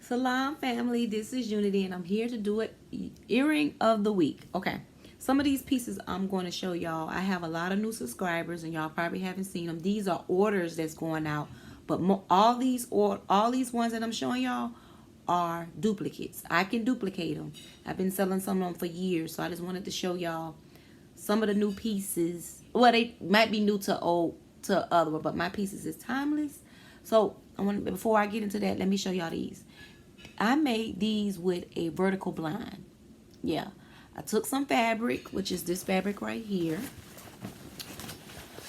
Salam family, this is Unity and I'm here to do it earring of the week. Okay, some of these pieces I'm going to show y'all. I have a lot of new subscribers and y'all probably haven't seen them. These are orders that's going out, but all these ones that I'm showing y'all are duplicates. I can duplicate them. I've been selling some of them for years, so I just wanted to show y'all some of the new pieces. Well, they might be new to other, but my pieces is timeless. So before I get into that, let me show y'all these. I made these with a vertical blind. Yeah, I took some fabric, which is this fabric right here,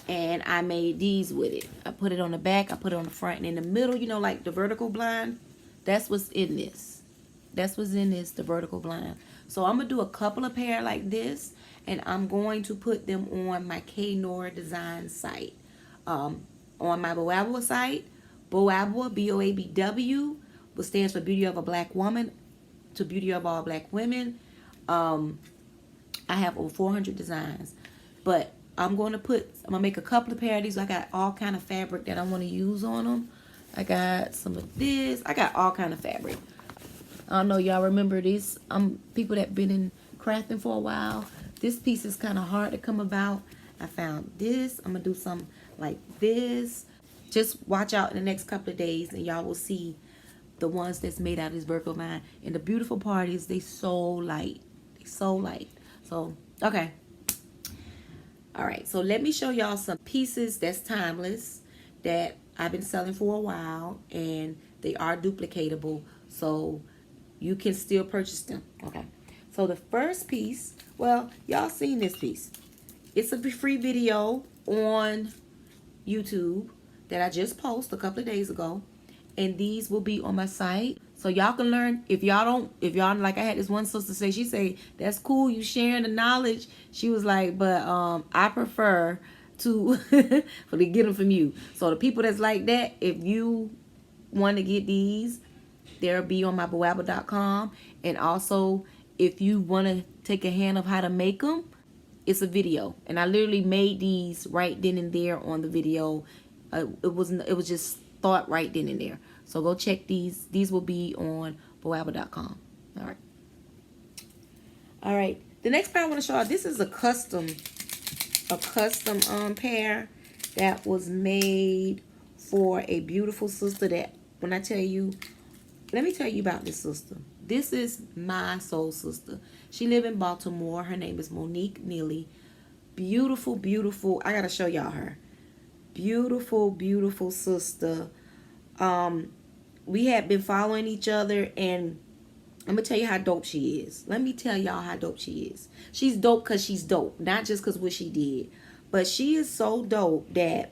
and I made these with it. I put it on the back, I put it on the front, and in the middle, you know, like the vertical blind, that's what's in this. That's what's in this, the vertical blind. So I'm gonna do a couple of pair like this, and I'm going to put them on my K.Noir Designs site. On my Boabw site, Boabw, B-O-A-B-W, which stands for Beauty of a Black Woman to Beauty of All Black Women. I have over 400 designs, but I'm gonna make a couple of pair of these. I got all kind of fabric that I want to use on them. I got some of this. I got all kind of fabric. I don't know, y'all remember this. People that been in crafting for a while. This piece is kind of hard to come about. I found this. I'm gonna do some like this. Just watch out in the next couple of days, and y'all will see the ones that's made out of this vertical vine. And the beautiful part is they so light. They so light. So, okay. All right, so let me show y'all some pieces that's timeless that I've been selling for a while, and they are duplicatable, so you can still purchase them. Okay, so the first piece, well, y'all seen this piece. It's a free video on YouTube that I just posted a couple of days ago, and these will be on my site, so y'all can learn. If y'all like, I had this one sister say, she say, that's cool, you sharing the knowledge. She was like, but I prefer to to get them from you. So the people that's like that, if you want to get these, they'll be on my boabwart.com. And also, if you want to take a hand of how to make them, it's a video, and I literally made these right then and there on the video. It was just thought right then and there. So go check these. These will be on boabwart.com. All right. The next pair I want to show you, this is a custom pair that was made for a beautiful sister that, when I tell you, let me tell you about this sister. This is my soul sister. She live in Baltimore. Her name is Monique Neely. Beautiful, beautiful. I gotta show y'all her. Beautiful, beautiful sister. We had been following each other, and I'm gonna tell you how dope she is. Let me tell y'all how dope she is. She's dope because she's dope, not just because what she did. But she is so dope that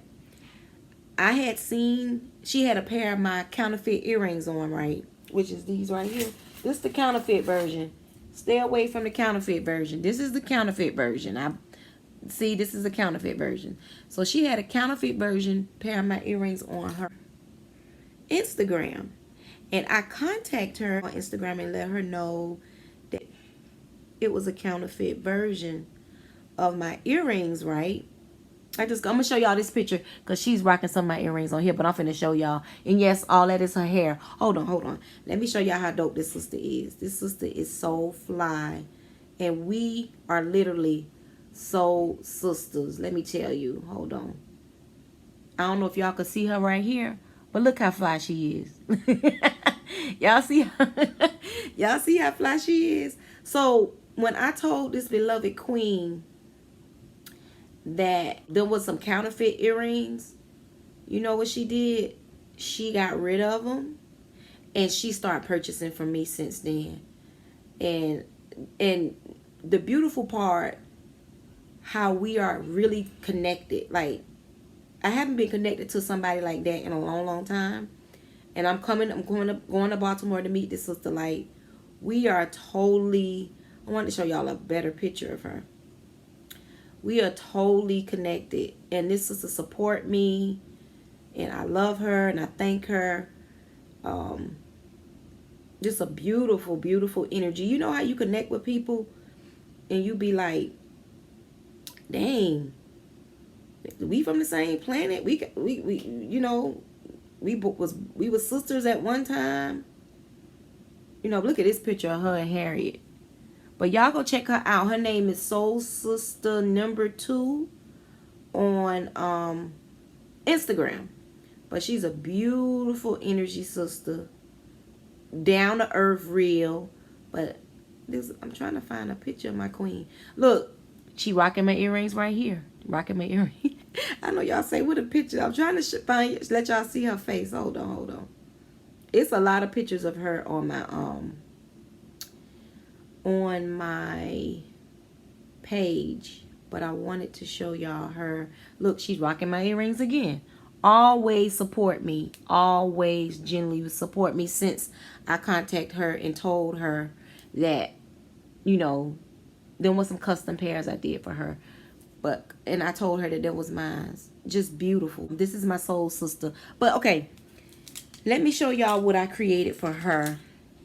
I had seen, she had a pair of my counterfeit earrings on, right? Which is these right here. This is the counterfeit version. Stay away from the counterfeit version. This is the counterfeit version. See, this is the counterfeit version. So she had a counterfeit version pair of my earrings on her Instagram. And I contacted her on Instagram and let her know that it was a counterfeit version of my earrings, right? I'm gonna show y'all this picture because she's rocking some of my earrings on here, but I'm finna show y'all. And yes, all that is her hair. Hold on. Let me show y'all how dope this sister is. This sister is so fly. And we are literally soul sisters. Let me tell you. Hold on. I don't know if y'all can see her right here, but look how fly she is. Y'all see how fly she is? So when I told this beloved queen that there was some counterfeit earrings, you know what she did? She got rid of them, and she started purchasing from me since then. And the beautiful part, how we are really connected. Like, I haven't been connected to somebody like that in a long time. And I'm going to Baltimore to meet this sister. Like, we are totally, I wanted to show y'all a better picture of her. We are totally connected, and this sister support me, and I love her, and I thank her. Just a beautiful, beautiful energy. You know how you connect with people, and you be like, dang, we from the same planet. We you know, we were sisters at one time, You know, look at this picture of her and Harriet. But y'all go check her out. Her name is Soul Sister number 2 on Instagram. But she's a beautiful energy sister. Down to earth real. But this, I'm trying to find a picture of my queen. Look, she rocking my earrings right here. Rocking my earrings. I know y'all say, what a picture. I'm trying to find, let y'all see her face. Hold on. It's a lot of pictures of her on my page. But I wanted to show y'all her. Look, she's rocking my earrings again. Always support me. Always genuinely support me since I contacted her and told her that, you know, there was some custom pairs I did for her. And I told her that that was mine. Just beautiful. This is my soul sister. But okay, let me show y'all what I created for her.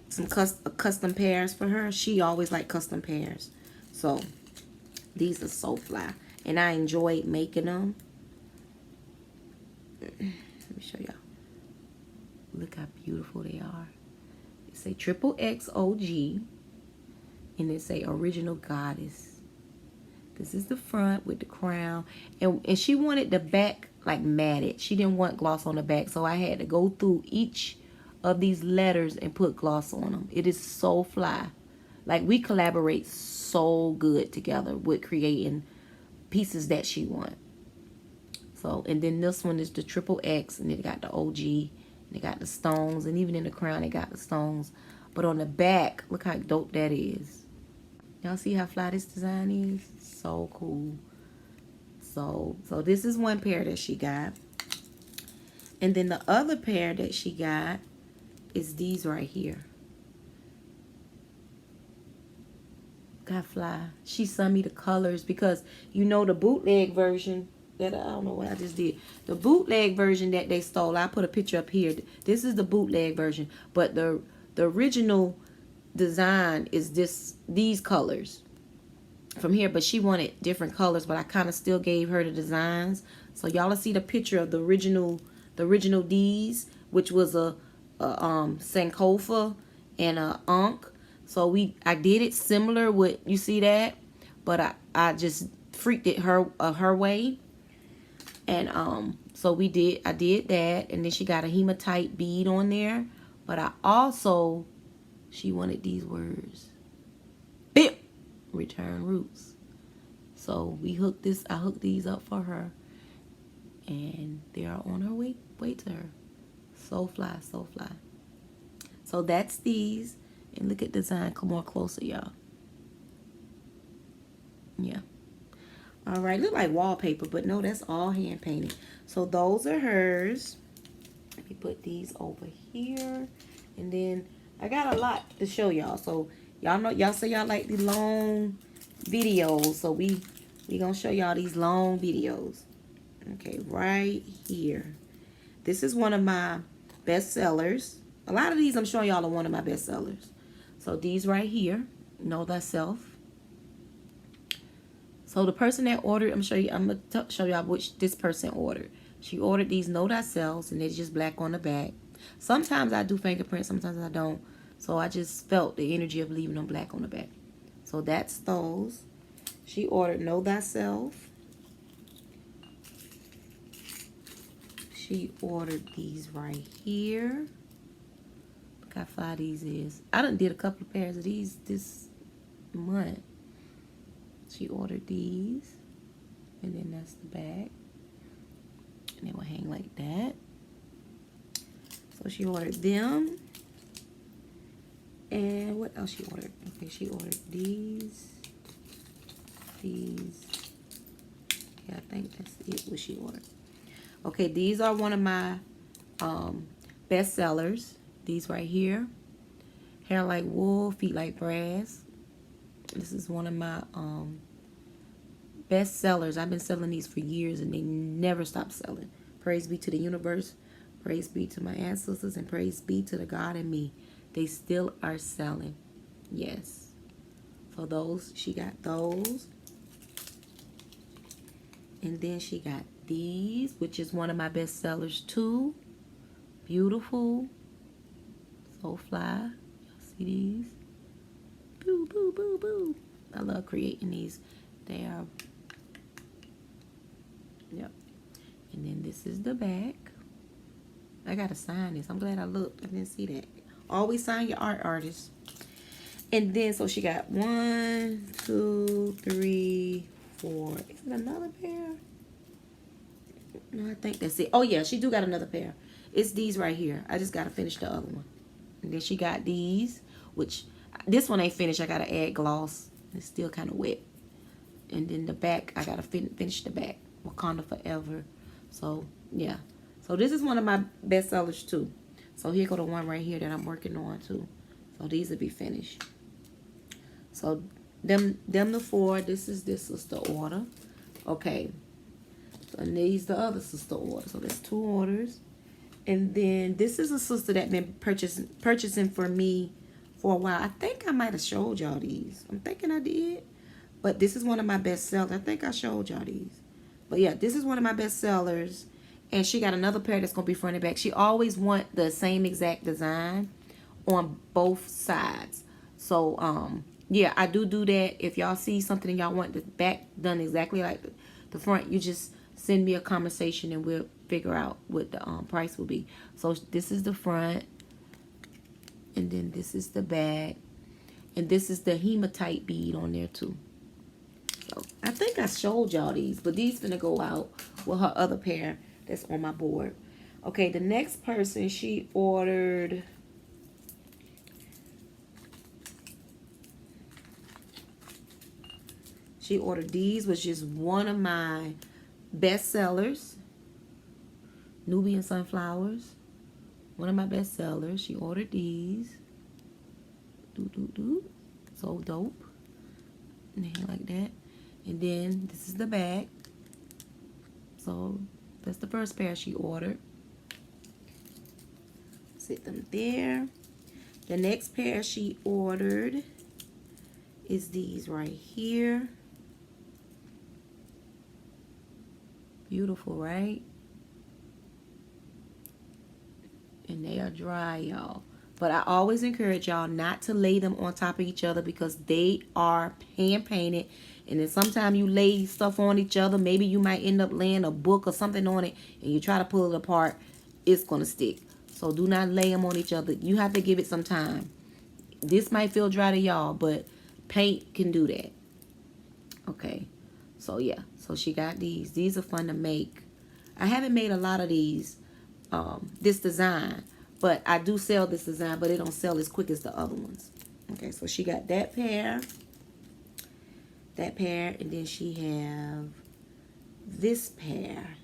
Some custom pairs for her. She always liked custom pairs. So these are so fly. And I enjoyed making them. Let me show y'all. Look how beautiful they are. It's a XXX OG. And it's a original goddess. This is the front with the crown. And she wanted the back like matted. She didn't want gloss on the back. So I had to go through each of these letters and put gloss on them. It is so fly. Like, we collaborate so good together with creating pieces that she wants. So, and then this one is the XXX, and it got the OG, and it got the stones, and even in the crown it got the stones. But on the back, look how dope that is. Y'all see how fly this design is? So cool. So this is one pair that she got. And then the other pair that she got is these right here. Got fly. She sent me the colors because, you know, the bootleg version that I don't know what I just did. The bootleg version that they stole, I put a picture up here. This is the bootleg version, but the original design is these colors from here. But she wanted different colors, but I kind of still gave her the designs. So y'all will see the picture of the original D's, which was a Sankofa and a Ankh. So I did it similar with, you see that, but I just freaked it her way. And so I did that, and then she got a hematite bead on there. But she wanted these words. Bip! Return roots. So I hooked these up for her. And they are on her way to her. So fly, so fly. So that's these. And look at design. Come more closer, y'all. Yeah. All right. Look like wallpaper, but no, that's all hand painted. So those are hers. Let me put these over here. And then I got a lot to show y'all. So y'all know, y'all say y'all like the long videos. So we gonna show y'all these long videos. Okay, right here. This is one of my best sellers. A lot of these I'm showing y'all are one of my best sellers. So these right here, Know Thyself. So the person that ordered, I'm gonna show y'all which this person ordered. She ordered these Know Thyself, and they're just black on the back. Sometimes I do fingerprints, sometimes I don't. So I just felt the energy of leaving them black on the back. So that's those. She ordered Know Thyself. She ordered these right here. Look how fly these is. I done did a couple of pairs of these this month. She ordered these. And then that's the back. And they will hang like that. So she ordered them. And what else she ordered? Okay, she ordered these. These. Yeah, I think that's it what she ordered. Okay, these are one of my best sellers. These right here. Hair like wool, feet like brass. This is one of my best sellers. I've been selling these for years and they never stop selling. Praise be to the universe. Praise be to my ancestors. And praise be to the God in me. They still are selling. Yes. So those, she got those. And then she got these, which is one of my best sellers too. Beautiful. So fly. Y'all See these? Boo, boo, boo, boo. I love creating these. They are, yep. And then this is the back. I gotta sign this. I'm glad I looked. I didn't see that. Always sign your art, artists. And then, so she got 1, 2, 3, 4. Is it another pair? No, I think that's it. Oh, yeah, she do got another pair. It's these right here. I just gotta finish the other one. And then she got these, which this one ain't finished. I gotta add gloss. It's still kind of wet. And then the back, I gotta finish the back. Wakanda Forever. So, yeah. So this is one of my best sellers too. So here go the one right here that I'm working on too. So these will be finished. So them the 4. This is the order. Okay. So and these the other sister order. So there's 2 orders. And then this is a sister that been purchasing for me for a while. I think I might have showed y'all these. I'm thinking I did. But this is one of my best sellers. I think I showed y'all these. But yeah, this is one of my best sellers. And she got another pair that's going to be front and back. She always want the same exact design on both sides. So, yeah, I do that. If y'all see something and y'all want the back done exactly like the front, you just send me a conversation and we'll figure out what the price will be. So this is the front. And then this is the back. And this is the hematite bead on there too. So I think I showed y'all these, but these finna go out with her other pair that's on my board. Okay, the next person, she ordered these, which is one of my best sellers. Nubian sunflowers. One of my best sellers. She ordered these. So dope. And like that. And then this is the back. So that's the first pair she ordered. Sit them there. The next pair she ordered is these right here. Beautiful, right? And they are dry, y'all. But I always encourage y'all not to lay them on top of each other because they are hand painted. And then sometimes you lay stuff on each other. Maybe you might end up laying a book or something on it. And you try to pull it apart. It's going to stick. So do not lay them on each other. You have to give it some time. This might feel dry to y'all. But paint can do that. Okay. So yeah. So she got these. These are fun to make. I haven't made a lot of these. This design. But I do sell this design. But it don't sell as quick as the other ones. Okay. So she got that pair. That pair, and then she have this pair.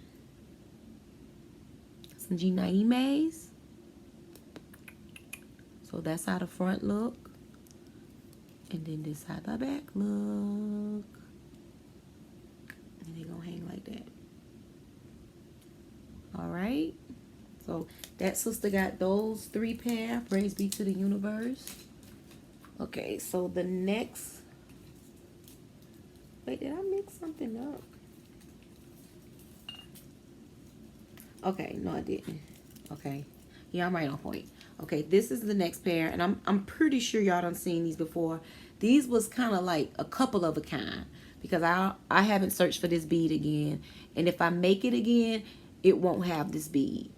Some G90s. So that's how the front look. And then this how the back look. And they gonna hang like that. Alright. So that sister got those 3 pair. Praise be to the universe. Okay, so the next. Wait, did I mix something up? Okay, no I didn't. Okay. Yeah, I'm right on point. Okay, this is the next pair, and I'm pretty sure y'all done seen these before. These was kind of like a couple of a kind because I haven't searched for this bead again. And if I make it again, it won't have this bead.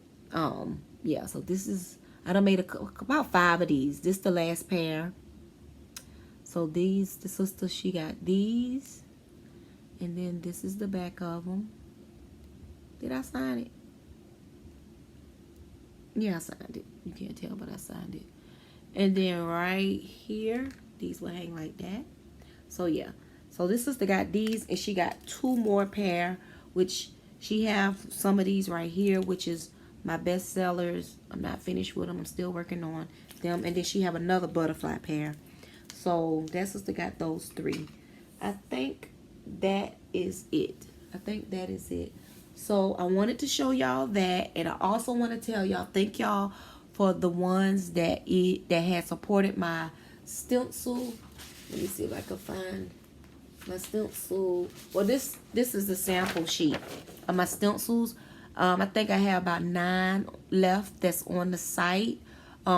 Yeah, so this is, I done made about 5 of these. This the last pair. So these, the sister, she got these. And then this is the back of them. Did I sign it? Yeah, I signed it. You can't tell, but I signed it. And then right here, these will hang like that. So yeah. So this sister got these, and she got 2 more pair, which she have some of these right here, which is my best sellers. I'm not finished with them. I'm still working on them. And then she have another butterfly pair. So that sister got those 3. I think that is it. I think that is it. So I wanted to show y'all that, and I also want to tell y'all thank y'all for the ones that had supported my stencil. Let me see if I can find my stencil. Well, this is the sample sheet of my stencils. I think I have about 9 left that's on the site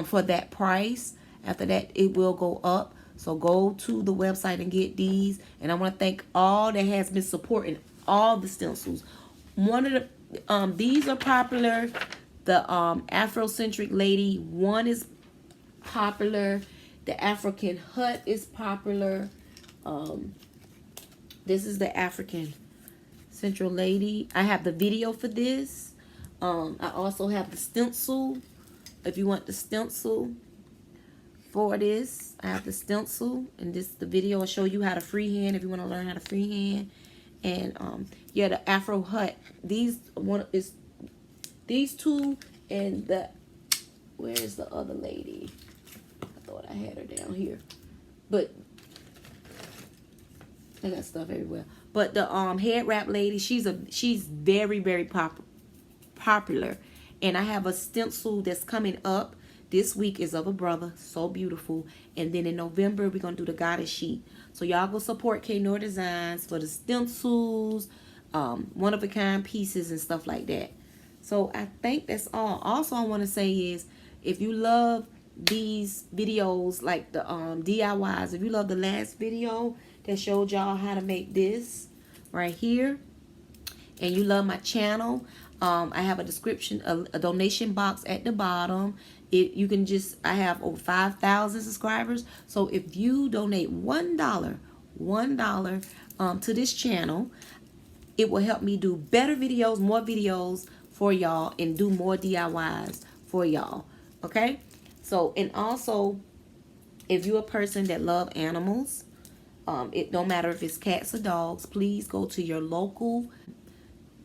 for that price. After that, it will go up. So go to the website and get these. And I want to thank all that has been supporting all the stencils. One of the these are popular. The Afrocentric lady one is popular. The African hut is popular. This is the African Central lady. I have the video for this. I also have the stencil. If you want the stencil for this, I have the stencil, and this the video will show you how to freehand if you want to learn how to freehand. And yeah, the Afro hut. These two, and the where is the other lady? I thought I had her down here, but I got stuff everywhere. But the head wrap lady, she's very, very popular. And I have a stencil that's coming up this week is of a brother, so beautiful. And then in November we're gonna do the goddess sheet. So y'all go support K.Noir Designs for the stencils, one of a kind pieces and stuff like that. So I think that's all. Also, I want to say is, if you love these videos like the DIYs, if you love the last video that showed y'all how to make this right here, and you love my channel, I have a description, a donation box at the bottom. You can just, I have over 5,000 subscribers. So if you donate $1 to this channel, it will help me do better videos, more videos for y'all, and do more DIYs for y'all. Okay? So, and also, if you're a person that love animals, it don't matter if it's cats or dogs, please go to your local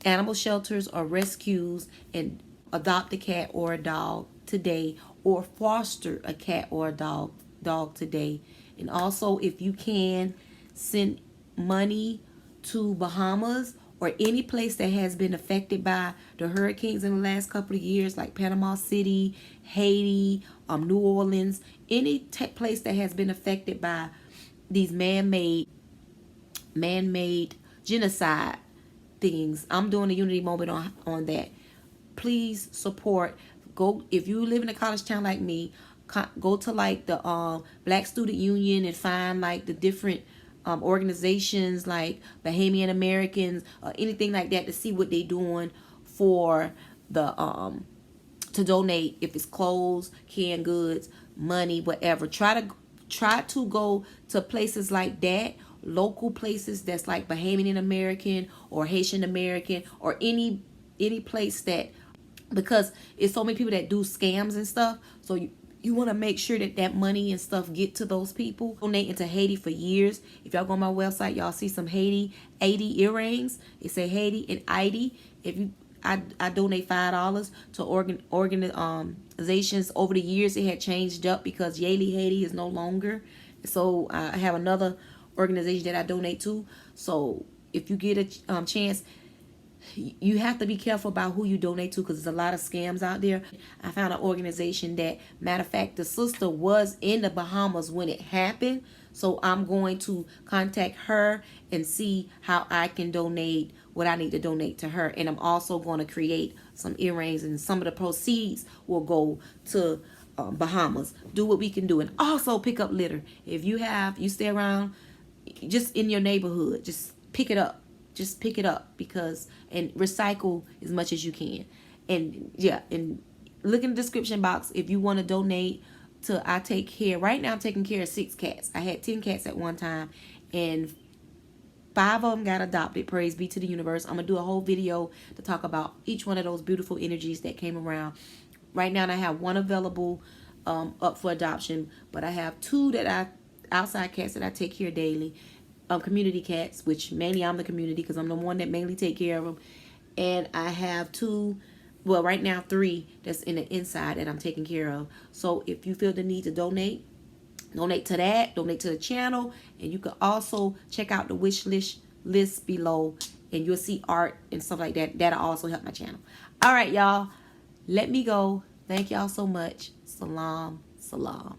animal shelters or rescues and adopt a cat or a dog today, or foster a cat or a dog today. And also, if you can, send money to Bahamas or any place that has been affected by the hurricanes in the last couple of years, like Panama City, Haiti, New Orleans, any place that has been affected by these man-made genocide things. I'm doing a unity moment on that. Please support. Go, if you live in a college town like me, go to like the Black Student Union and find like the different organizations like Bahamian Americans or anything like that to see what they doing for the to donate, if it's clothes, canned goods, money, whatever. Try to go to places like that, local places that's like Bahamian American or Haitian American or any place that, because it's so many people that do scams and stuff. So you want to make sure that that money and stuff get to those people. Donating to Haiti for years. If y'all go on my website, y'all see some Haiti earrings. It say Haiti and Haiti. If you, I donate $5 to organizations. Over the years, it had changed up because Yaley Haiti is no longer. So I have another organization that I donate to. So if you get a chance, you have to be careful about who you donate to, because there's a lot of scams out there. I found an organization that, matter of fact, the sister was in the Bahamas when it happened. So I'm going to contact her and see how I can donate what I need to donate to her. And I'm also going to create some earrings, and some of the proceeds will go to Bahamas. Do what we can do. And also pick up litter. If you stay around just in your neighborhood, just pick it up. Just pick it up, because, and recycle as much as you can. And yeah, and look in the description box if you want to donate to, I take care, right now I'm taking care of 6 cats. I had 10 cats at one time, and 5 of them got adopted. Praise be to the universe. I'm gonna do a whole video to talk about each one of those beautiful energies that came around. Right now I have 1 available up for adoption, but I have 2 that outside cats that I take care daily. Community cats, which mainly I'm the community because I'm the one that mainly take care of them. And I have 2, well, right now 3 that's in the inside that I'm taking care of. So if you feel the need to donate to that, donate to the channel. And you can also check out the wish list below, and you'll see art and stuff like that. That'll also help my channel. All right, y'all, let me go. Thank y'all so much. Salam, salam.